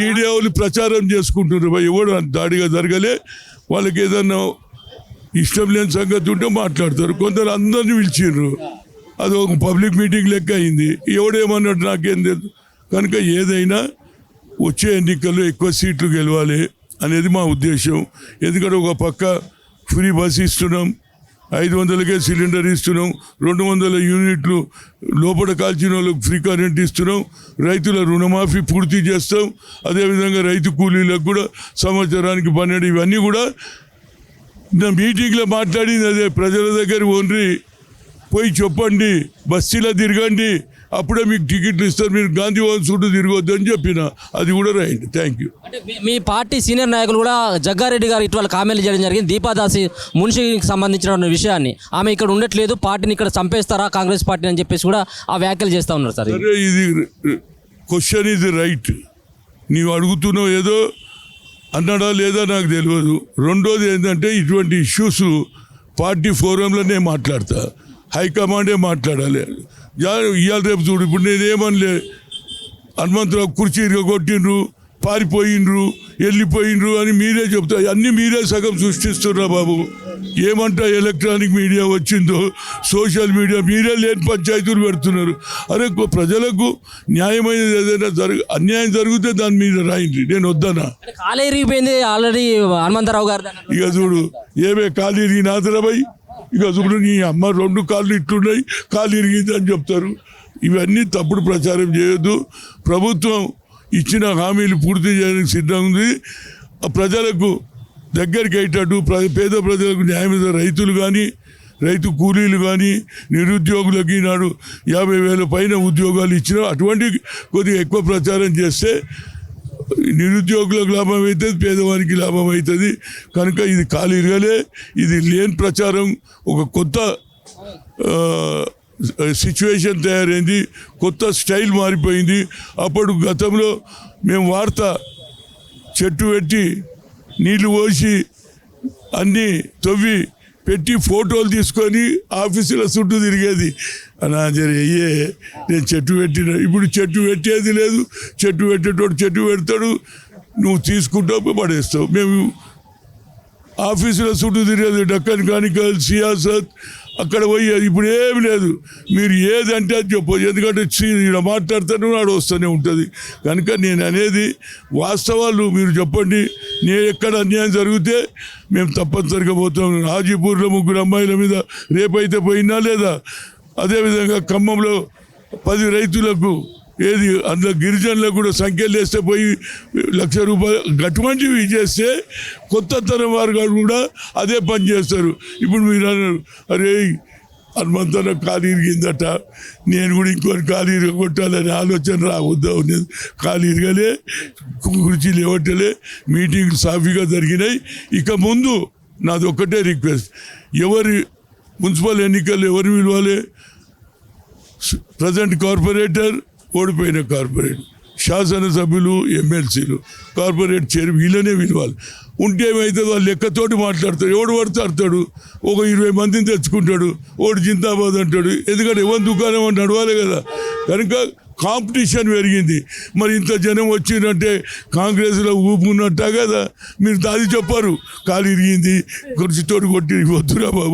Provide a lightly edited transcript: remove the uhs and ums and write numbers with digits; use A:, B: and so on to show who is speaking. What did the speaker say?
A: Media వాళ్ళు ప్రచారం చేసుకుంటున్నారు. ఎవడు దాడిగా జరగలే. వాళ్ళకి ఏదన్నా ఇష్టం లేని సంగతి ఉంటే మాట్లాడతారు. కొందరు అందరిని పిలిచిండ్రు. అది ఒక పబ్లిక్ మీటింగ్ లెక్క అయింది. ఎవడేమన్నట్టు నాకేం తెలియదు. కనుక ఏదైనా వచ్చే ఎన్నికల్లో ఎక్కువ సీట్లు గెలవాలి అనేది మా ఉద్దేశం. ఎందుకంటే ఒక పక్క ఫ్రీ బస్ ఇస్తున్నాం, 500కే సిలిండర్ ఇస్తున్నాం, 200 యూనిట్లు లోపల కాల్చిన వాళ్ళకి ఫ్రీ కరెంట్ ఇస్తున్నాం, రైతుల రుణమాఫీ పూర్తి చేస్తాం. అదేవిధంగా రైతు కూలీలకు కూడా సంవత్సరానికి 12. ఇవన్నీ కూడా నా మీటింగ్లో మాట్లాడింది అదే. ప్రజల దగ్గర ఓన్రి పోయి చెప్పండి, బస్తీలో తిరగండి, అప్పుడే మీకు టికెట్లు ఇస్తారు, మీరు గాంధీ భవన్ చుట్టూ తిరగొద్దు అని చెప్పిన. అది కూడా రైట్. Thank you.
B: అంటే మీ పార్టీ సీనియర్ నాయకులు కూడా జగ్గారెడ్డి గారు ఇటీవల కామెంట్లు చేయడం జరిగింది. దీపాదాసి మున్షికి సంబంధించిన విషయాన్ని ఆమె ఇక్కడ ఉండట్లేదు, పార్టీని ఇక్కడ చంపేస్తారా కాంగ్రెస్ పార్టీ అని చెప్పేసి కూడా ఆ వ్యాఖ్యలు చేస్తూ ఉన్నారు. సార్
A: ఇది క్వశ్చన్ ఇది రైట్. నీవు అడుగుతున్నావు ఏదో అన్నాడా లేదా నాకు తెలియదు. రెండోది ఏంటంటే ఇటువంటి ఇష్యూస్ పార్టీ ఫోరంలోనే మాట్లాడతా, హైకమాండే మాట్లాడాలి. ఇవాళ రేపు చూడు, ఇప్పుడు నేనేమనలే, హనుమంతరావు కుర్చీ కొట్టిండ్రు, పారిపోయిండ్రు, వెళ్ళిపోయిండ్రు అని మీరే చెప్తా. అన్నీ మీరే సగం సృష్టిస్తున్నా బాబు. ఏమంటా ఎలక్ట్రానిక్ మీడియా వచ్చిందో, సోషల్ మీడియా, మీరే లేని పంచాయతీలు పెడుతున్నారు. అరే ప్రజలకు న్యాయమైనది ఏదైనా అన్యాయం జరిగితే దాని మీద రాయండి, నేను వద్దనా.
B: కాలేరిగిపోయింది ఆల్రెడీ హనుమంతరావు గారు.
A: ఇక చూడు ఏమే కాలు ఇరిగి నాదరబై, ఇక చూడు నీ అమ్మ 2 కాళ్ళు ఇట్లున్నాయి, కాలు ఇరిగింది అని చెప్తారు. ఇవన్నీ తప్పుడు ప్రచారం చేయొద్దు. ప్రభుత్వం ఇచ్చిన హామీలు పూర్తి చేయడానికి సిద్ధంగా ఉంది. ప్రజలకు దగ్గరికి అయ్యేటట్టు పేద ప్రజలకు న్యాయమైన రైతులు కానీ, రైతు కూలీలు కానీ, నిరుద్యోగులకి ఈనాడు 50,000 పైన ఉద్యోగాలు ఇచ్చిన అటువంటి కొద్దిగా ఎక్కువ ప్రచారం చేస్తే నిరుద్యోగులకు లాభం అవుతుంది, పేదవానికి లాభం అవుతుంది. కనుక ఇది కాలిరగలే, ఇది లేని ప్రచారం. ఒక కొత్త సిచ్యువేషన్ తయారైంది, కొత్త స్టైల్ మారిపోయింది. అప్పుడు గతంలో మేము వార్త చెట్టు పెట్టి నీళ్లు పోసి అన్నీ తవ్వి పెట్టి ఫోటోలు తీసుకొని ఆఫీసుల చుట్టూ తిరిగేది. అయ్యే నేను చెట్టు పెట్టిన, ఇప్పుడు చెట్టు పెట్టేది లేదు. చెట్టు పెట్టేటోడు చెట్టు పెడతాడు, నువ్వు తీసుకుంటావు పడేస్తావు. మేము ఆఫీసుల చుట్టూ తిరిగేది, డక్కన్ క్రానికల్, సియాసత్, అక్కడ పోయి ఇప్పుడు ఏమి లేదు. మీరు ఏదంటే అది చెప్పదు, ఎందుకంటే ఇక్కడ మాట్లాడుతూనే నాడు వస్తూనే ఉంటుంది. కనుక నేను అనేది వాస్తవాలు మీరు చెప్పండి. నేను ఎక్కడ అన్యాయం జరిగితే మేము తప్పనిసరిగా పోతాం. హాజీపూర్లో 3 అమ్మాయిల మీద రేపైతే పోయినా లేదా, అదేవిధంగా ఖమ్మంలో 10 రైతులకు ఏది అందులో గిరిజనులకు కూడా సంఖ్యలు వేస్తే పోయి ₹1,00,000 అటువంటివి చేస్తే కొత్త తరం వారు కూడా అదే పని చేస్తారు. ఇప్పుడు మీరు అన్నారు, అరే హనుమంతన కాలు ఇరిగిందట, నేను కూడా ఇంకోటి కాలు ఇరగొట్టాలని ఆలోచన రావద్దా ఉన్నది. కాలు ఇరగలే, కుర్చీలు ఇవ్వటలే, మీటింగ్లు సాఫీగా జరిగినాయి. ఇక ముందు నాది ఒక్కటే రిక్వెస్ట్, ఎవరి మున్సిపల్ ఎన్నికలు ఎవరు పిలవాలి? ప్రజెంట్ కార్పొరేటర్, ఓడిపోయిన కార్పొరేట్, శాసనసభ్యులు, ఎమ్మెల్సీలు, కార్పొరేట్ చైర్, వీళ్ళనే పిలవాలి. ఉంటే ఏమైతే వాళ్ళు లెక్కతోటి మాట్లాడతాడు. ఎవడు పడతాడు, ఒక 20 మందిని తెచ్చుకుంటాడు, ఓడి జిందాబాద్ అంటాడు. ఎందుకంటే ఎవరి దుకాణం అని నడవాలి కదా. కనుక కాంపిటీషన్ పెరిగింది. మరి ఇంత జనం వచ్చిందంటే కాంగ్రెస్లో ఊపు ఉన్నట్టా కదా. మీరు దాది చెప్పారు, కాలు ఇరిగింది, కుర్చీతోటి కొట్టి వద్దురా బాబు.